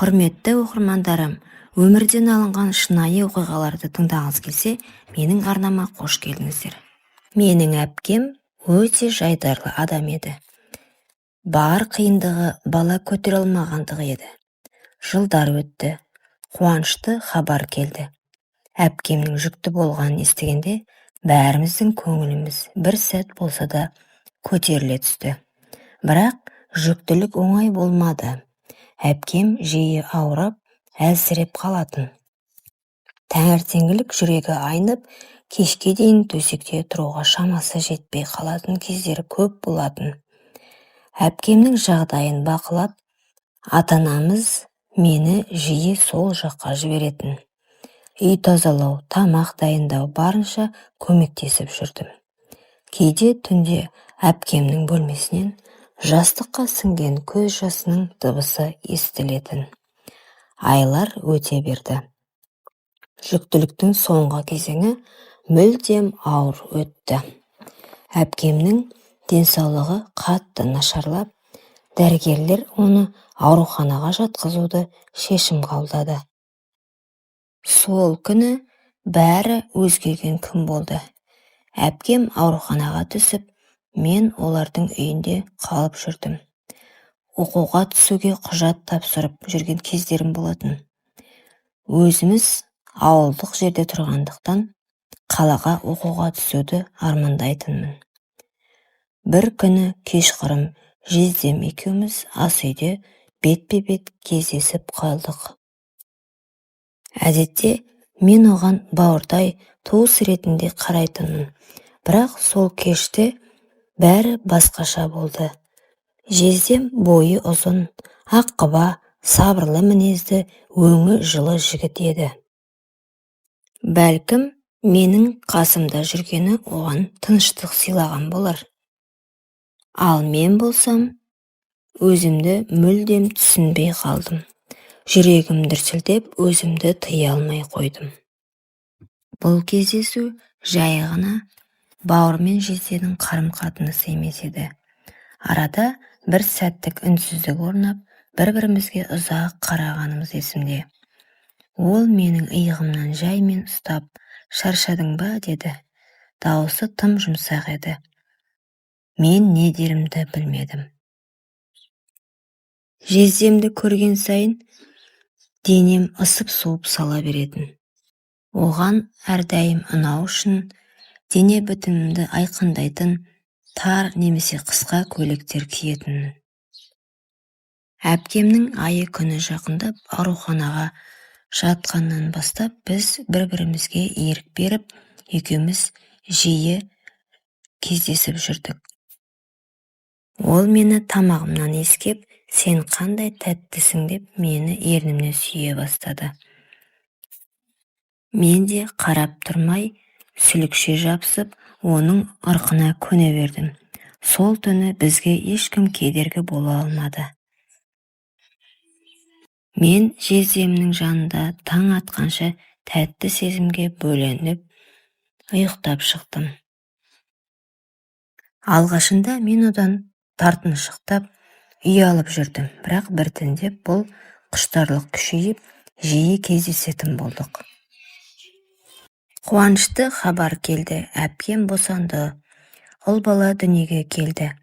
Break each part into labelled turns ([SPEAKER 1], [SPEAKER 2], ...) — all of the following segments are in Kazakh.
[SPEAKER 1] Құрметті оқырмандарым, өмірден алынған шынайы оқиғаларды тыңдағыңыз келсе, менің арнама қош келдіңіздер. Менің әпкем өте жайдарлы адам еді. Бар қиындығы бала көтере алмағандығы еді. Жылдар өтті, қуанышты хабар келді. Әпкемнің жүкті болғанын естігенде, бәріміздің көңіліміз бір сәт болса да көтеріле түсті. Бірақ жүктілік оңай болмады. Әпкем жиі ауырып, әлсіреп қалатын. Таңертеңгілік жүрегі айнып, кешке дейін төсекте тұруға шамасы жетпей қалатын кездері көп болатын. Әпкемнің жағдайын бақылап, ата-анамыз мені жиі сол жаққа жіберетін. Үй тазалау, тамақ дайындау барынша көмектесіп жүрдім. Кейде түнде әпкемнің бөлмесінен жастыққа сіңген көз жасының дыбысы естілетін. Айлар өте берді. Жүктіліктің соңғы кезеңі мүлдем ауыр өтті. Әпкемнің денсаулығы қатты нашарлап, дәрігерлер оны ауруханаға жатқызуды шешім қабылдады. Сол күні бәрі өзгерген күн болды. Әпкем ауруханаға түсіп, мен олардың үйінде қалып жүрдім. Оқуға түсуге құжат тапсырып жүрген кездерім болатын. Өзіміз ауылдық жерде тұрғандықтан, қалаға оқуға түсуді армандайтынмын. Бір күні кешқұрым жездем екеуміз ас үйде бетпе-бет кездесіп қалдық. Әдетте мен оған бауырдай туыс ретінде қарайтынмын, бірақ сол кеште бәрі басқаша болды. Жездем бойы ұзын, аққұба, сабырлы мінезді, өңі жылы жігіт еді. Бәлкім, менің қасымда жүргені оған тыныштық сыйлаған болар. Ал мен болсам, өзімді мүлдем түсінбей қалдым. Жүрегім дүрсілдеп, өзімді тыя алмай қойдым. Бұл кездесу жай ғана бауыр мен жезденің қарым-қатынасы емес еді. Арада бір сәттік үнсіздік орнап, бір-бірімізге ұзақ қарағанымыз есімде. Ол менің иығымнан жаймен ұстап, шаршадың ба деді. Дауысы тым жұмсақ еді. Мен не дерімді білмедім. Жездемді көрген сайын денем ысып-суып сала беретін. Оған әрдайым ұнау үшін дене бітімімді айқындайтын тар немесе қысқа көйлектер киетін. Әпкемнің айы күні жақындап ауруханаға жатқаннан бастап, біз бір-бірімізге ерік беріп, екеуміз жиі кездесіп жүрдік. Ол мені тамағымнан иіскеп, сен қандай тәттісің деп, мені ернімнен сүйе бастады. Мен де қарап тұрмай, сүлікше жабысып, оның ырқына көне бердім. Сол түні бізге ешкім кедергі бола алмады. Мен жездемнің жанында таң атқанша тәтті сезімге бөленіп, ұйықтап шықтым. Алғашында мен одан тартыншықтап, ұялып жүрдім, бірақ біртіндеп бұл құштарлық күшейіп, жиі кездесетін болдық. Қуанышты хабар келді, әпкем босанды, ұл бала дүниеге келді.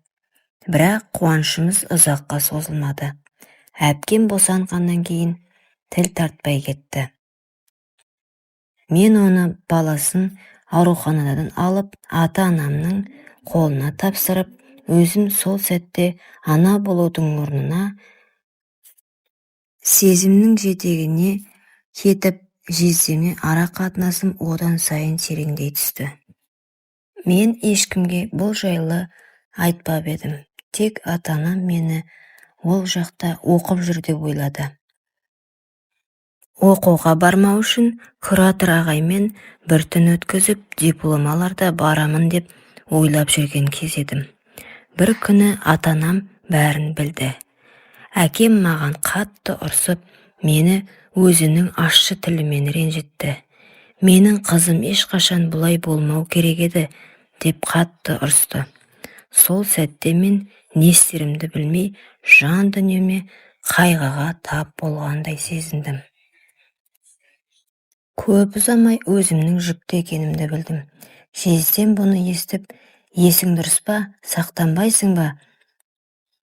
[SPEAKER 1] Бірақ қуанышымыз ұзаққа созылмады. Әпкем босанғаннан кейін тіл тартпай кетті. Мен оны баласын ауруханадан алып, ата-анамның қолына тапсырып, өзім сол сәтте ана болудың орнына сезімнің жетегіне кетіп, жездеме ара қатынасым одан сайын тереңдей түсті. Мен ешкімге бұл жайлы айтпап едім. Тек ата-анам мені ол жақта оқып жүр деп ойлады. Оқуға бармау үшін куратор ағаймен бір түн өткізіп, диплом аларда барамын деп ойлап жүрген кез едім. Бір күні ата-анам бәрін білді. Әкем маған қатты ұрсып, мені өзінің ащы тілімен ренжітті. Менің қызым ешқашан бұлай болмау керек еді деп қатты ұрсты. Сол сәтте мен не істерімді білмей, жан дүниеме қайғыға тап болғандай сезіндім. Көп ұзамай өзімнің жүкті екенімді білдім. Жездем бұны естіп, есің дұрыс па, сақтанбайсың ба?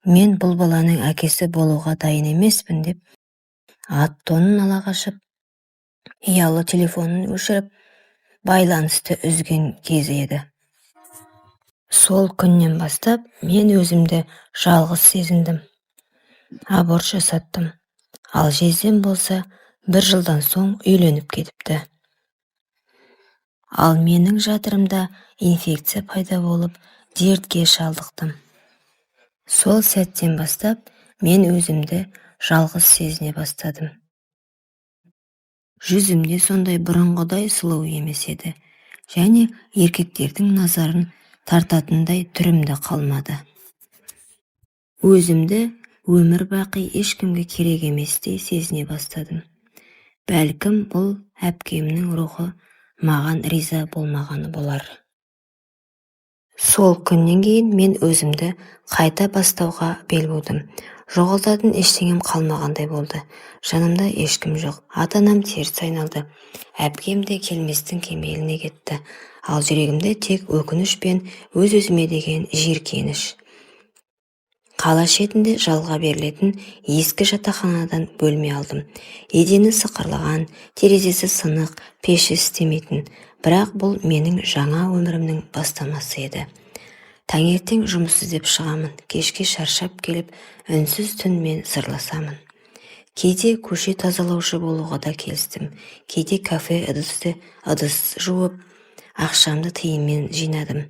[SPEAKER 1] Мен бұл баланың әкесі болуға дайын емеспін деп, ат-тонын ала қашып, ұялы телефонын өшіріп, байланысты үзген кезі еді. Сол күннен бастап мен өзімді жалғыз сезіндім. Аборт жасаттым. Ал жездем болса, 1 жылдан соң үйленіп кетіпті. Ал менің жатырымда инфекция пайда болып, дертке шалдықтым. Сол сәттен бастап мен өзімді жалғыз сезіне бастадым. Жүзімде сондай бұрынғыдай сұлу емес еді, және еркектердің назарын тартатындай түрімді қалмады. Өзімді өмір бақи ешкімге керек еместей сезіне бастадым. Бәлкім бұл әпкемнің рухы маған риза болмағаны болар. Сол күннен кейін мен өзімді қайта бастауға бел будым. Жоғалтатын ештеңем қалмағандай болды. Жанымда ешкім жоқ. Ата-анам теріс айналды. Әпкем де келместің кемеліне кетті. Ал жүрегімде тек өкініш пен өз-өзіме деген жиіркеніш. Қала шетінде жалға берілетін ескі жатақханадан бөлме алдым. Едені сықырлаған, терезесі сынық, пеші істемейтін. Бірақ бұл менің жаңа өмірімнің бастамасы еді. Таңертең жұмыс іздеп шығамын, кешке шаршап келіп, үнсіз түнмен сырласамын. Кейде көше тазалаушы болуға да келістім. Кейде кафе ыдыс жуып, ақшамды тиынмен жинадым.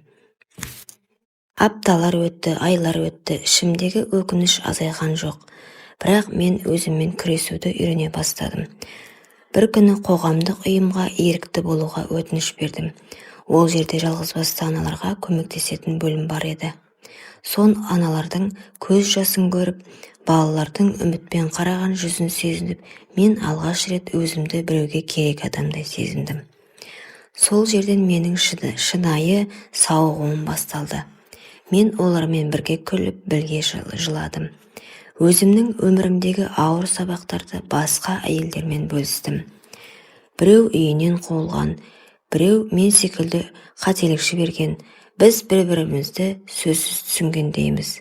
[SPEAKER 1] Апталар өтті, айлар өтті, ішімдегі өкініш азайған жоқ. Бірақ мен өзіммен күресуді үйрене бастадым. Бір күні қоғамдық ұйымға ерікті болуға өтініш бердім. Ол жерде жалғызбасты аналарға көмектесетін бөлім бар еді. Сон аналардың көз жасын көріп, балалардың үмітпен қараған жүзін сезініп, мен алғаш рет өзімді біреуге керек адамдай сезіндім. Сол жерден менің шынайы сауығуым басталды. Мен олармен бірге күліп, бірге жыладым. Өзімнің өмірімдегі ауыр сабақтарды басқа әйелдермен бөлістім. Біреу үйінен қуылған, біреу мен секілді қателік жіберген. Біз бір-бірімізді сөзсіз түсінгендейміз.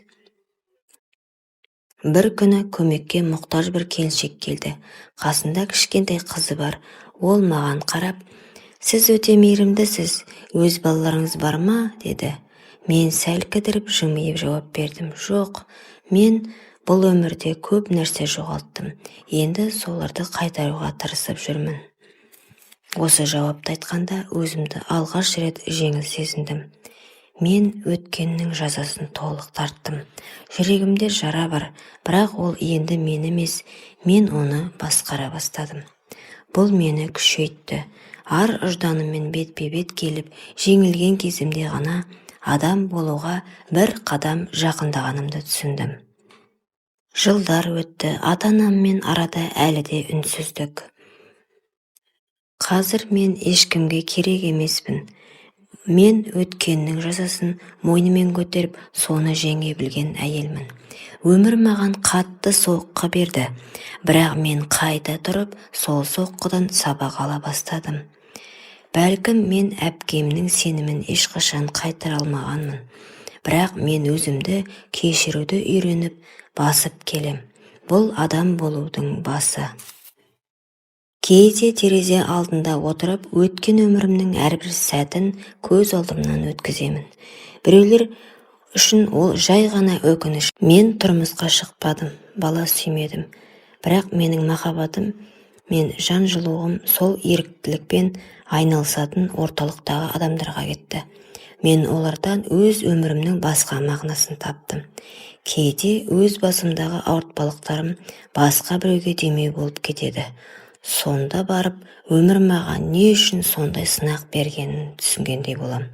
[SPEAKER 1] Бір күні көмекке мұқтаж бір келіншек келді. Қасында кішкентай қызы бар. Ол маған қарап, «Сіз өте мейірімдісіз, өз балаларыңыз бар ма?» деді. Мен сәл кідіріп жымиып жауап бердім. Жоқ, мен бұл өмірде көп нәрсе жоғалттым. Енді соларды қайтаруға тырысып жүрмін. Осы жауапты айтқанда өзімді алғаш рет жеңіл сезіндім. Мен өткеннің жазасын толық тарттым. Жүрегімде жара бар, бірақ ол енді мен емес, мен оны басқара бастадым. Бұл мені күшейтті. Ар ұжданыммен бетпе-бет келіп, жеңілген кезімде ғана адам болуға бір қадам жақындағанымды түсіндім. Жылдар өтті, ата-анаммен арада әлі де үнсіздік. Қазір мен ешкімге керек емеспін. Мен өткеннің жазасын мойнымен көтеріп, соны жеңе білген әйелмін. Өмір маған қатты соққы берді, бірақ мен қайта тұрып, сол соққыдан сабақ ала бастадым. Бәлкім мен әпкемнің сенімін ешқашан қайтара алмағанмын. Бірақ мен өзімді кешіруді үйреніп, басып келем. Бұл адам болудың басы. Кейде терезе алдында отырып, өткен өмірімнің әрбір сәтін көз алдымнан өткіземін. Біреулер үшін ол жай ғана өкініш. Мен тұрмысқа шықпадым, бала сүймедім. Бірақ менің махаббатым мен жан жылуым сол еріктілікпен айналысатын орталықтағы адамдарға кетті. Мен олардан өз өмірімнің басқа мағынасын таптым. Кейде өз басымдағы ауыртпалықтарым басқа біреуге демеу болып кетеді. Сонда барып, өмір маған не үшін сондай сынақ бергенін түсінгендей болам.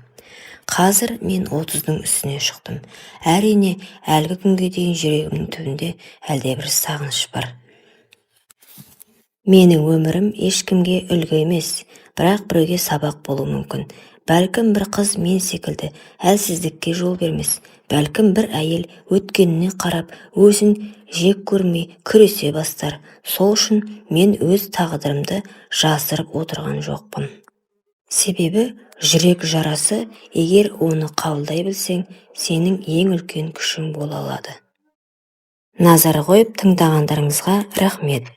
[SPEAKER 1] Қазір мен 30-ның үстіне шықтым. Әрине, әлгі күнге дейін жүрегімнің түбінде әлдебір сағыныш бар. Менің өмірім ешкімге үлгі емес, бірақ біреуге сабақ болуы мүмкін. Бәлкім бір қыз мен секілді әлсіздікке жол бермес. Бәлкім бір әйел өткеніне қарап, өзін жек көрмей күресе бастар. Сол үшін мен өз тағдырымды жасырып отырған жоқпын. Себебі жүрек жарасы, егер оны қабылдай білсең, сенің ең үлкен күшің бола алады. Назар қойып тыңдағандарыңызға рахмет.